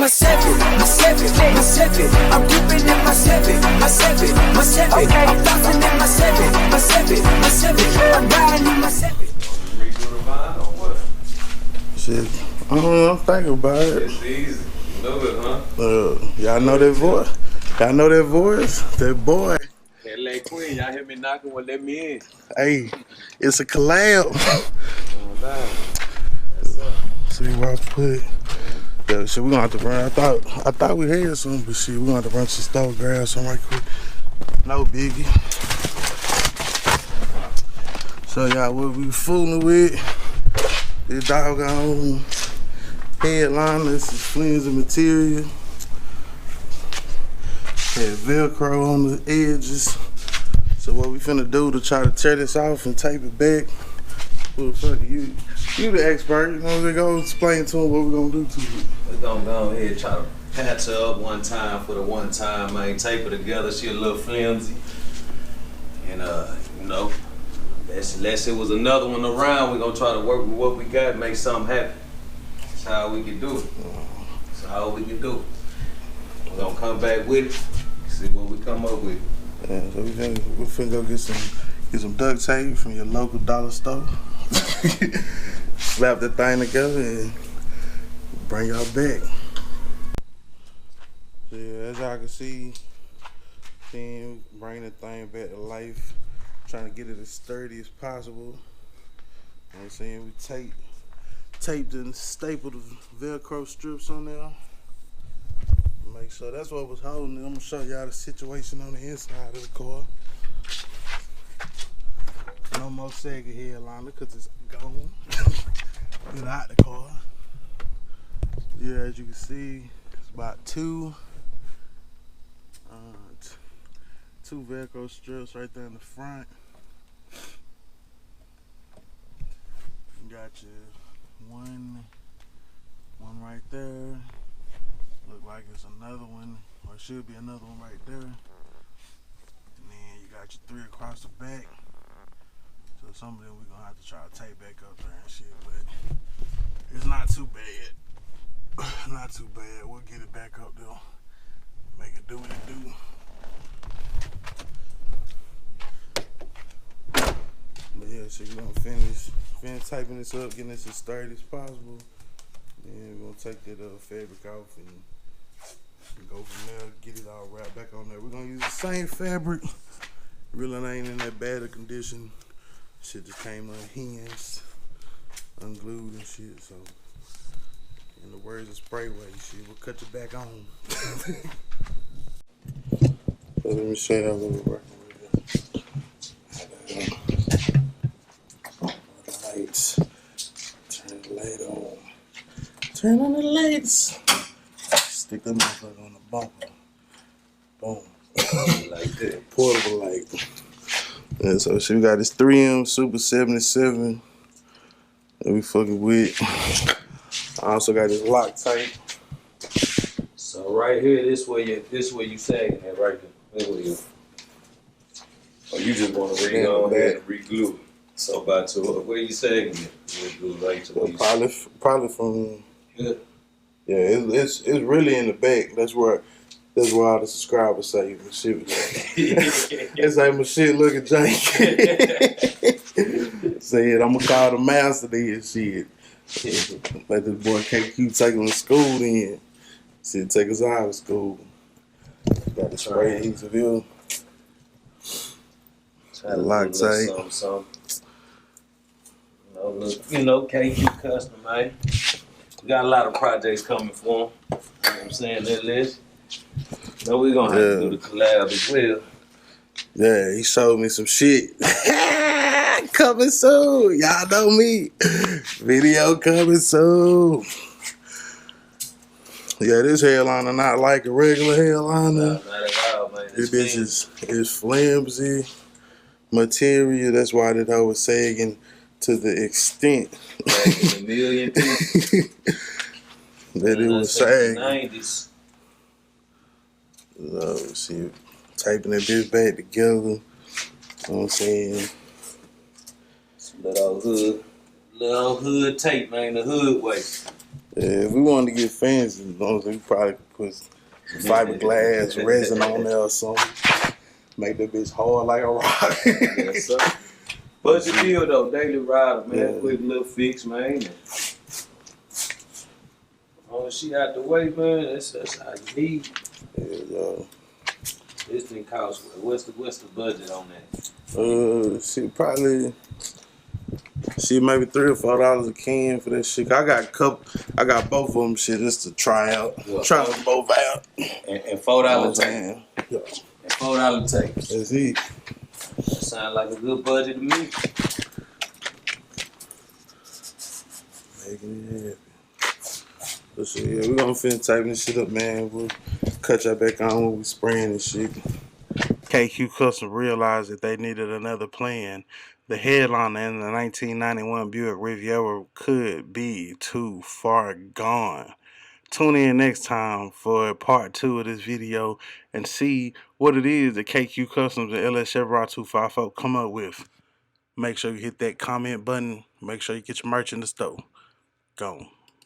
my seven, my seven, my seven. I'm dipping in my seven, my seven, my seven. Okay. I'm flossing in my seven, my seven, my seven. I'm riding in my seven. Shit, I don't know. I'm thinking about it. It's easy. You know it, huh? Y'all know that voice? Y'all know that voice? That boy. LA Queen, y'all hear me knocking? Well, let me in. Hey, it's a collab. That's up. See where I put. Yeah, shit, we gonna have to run. I thought we had some, but shit, we gonna have to run to the store, grab some right quick. No biggie. So y'all, what we fooling with? This doggone headliner, this is flimsy material. Had Velcro on the edges. So what we finna do to try to tear this off and tape it back? Who the fuck you? You the expert. You know, we go explain to him what we're gonna do to it. We're gonna go ahead and try to patch her up one time for the one time, man. Tape her together. She a little flimsy. And you know, unless it was another one around, we're gonna try to work with what we got, make something happen. That's how we can do it. That's how we can do it. We're gonna come back with it, see what we come up with. Yeah, so we finna go get some duct tape from your local dollar store. Slap that thing together and bring y'all back. So yeah, as y'all can see, bring the thing back to life. Trying to get it as sturdy as possible. You know what I'm saying? We taped and stapled the Velcro strips on there. Make sure that's what was holding it. I'm gonna show y'all the situation on the inside of the car. No more Sega headliner because it's gone. Get out the car. Yeah, as you can see, it's about two Velcro strips right there in the front. You got your one right there. Look like it's another one, or it should be another one right there. And then you got your three across the back. So some of them we're gonna have to try to tape back up there and shit, but it's not too bad. Not too bad. We'll get it back up though. Make it do what it do. But yeah, so we're gonna finish typing this up, getting this as sturdy as possible. Then we're gonna take that fabric off and go from there, get it all wrapped back on there. We're gonna use the same fabric. Really ain't in that bad a condition. Shit just came unhinged, unglued and shit. So, in the words of Sprayway, shit, we'll cut you back on. So let me show you how we're working with it. Lights. Turn the light on. Turn on the lights. Stick that motherfucker on the bumper. Boom. Like that. Portable light. Yeah, so we got this 3M Super 77 that we fucking with. I also got this Loctite. So right here, this way you sagging it right there. There we go. Oh, you just want to go ahead and re-glue. So about to where you sagging it? Re-glue right to where you probably from. Yeah. Yeah, it's really in the back. That's where all the subscribers say my shit was janky. It's like my shit looking janky. Said I'm gonna call the master this shit. Let this boy KQ take him to school then. Said take us out of school. Got the spray adhesive. Loctite. You know, KQ custom, man. We got a lot of projects coming for him. You know what I'm saying? That list. So we're gonna have to do the collab as well. Yeah, he showed me some shit. Coming soon. Y'all know me. Video coming soon. Yeah, this hairliner not like a regular hairliner. No, not at all, man. This bitch is flimsy material. That's why that I was sagging to the extent a million pieces. that it was sagging. 90s. See, taping that bitch back together. You know what I'm saying? Some little hood tape, man, the hood way. if we wanted to get fancy, we probably could put some fiberglass resin on there or something. Make that bitch hard like a rock. Yes, sir. Budget deal though, daily rider, man. Yeah. Quick little fix, man. Oh, she out the way, man. That's how you need. Yeah, This thing costs what's the budget on that? shit probably maybe $3 or $4 a can for that shit. I got both of them shit just to try out. Yeah. Try them both out. And $4 $4 take. Yeah. And $4 take. That's it. That sound like a good budget to me. Making it happen. But shit, yeah, we gonna finna tighten this shit up, man. We'll cut y'all back on when we spraying this shit. KQ Custom realized that they needed another plan. The headliner in the 1991 Buick Riveria could be too far gone. Tune in next time for part 2 of this video and see what it is that KQ Customs and LS Chevrolet 254 come up with. Make sure you hit that comment button. Make sure you get your merch in the store. Go.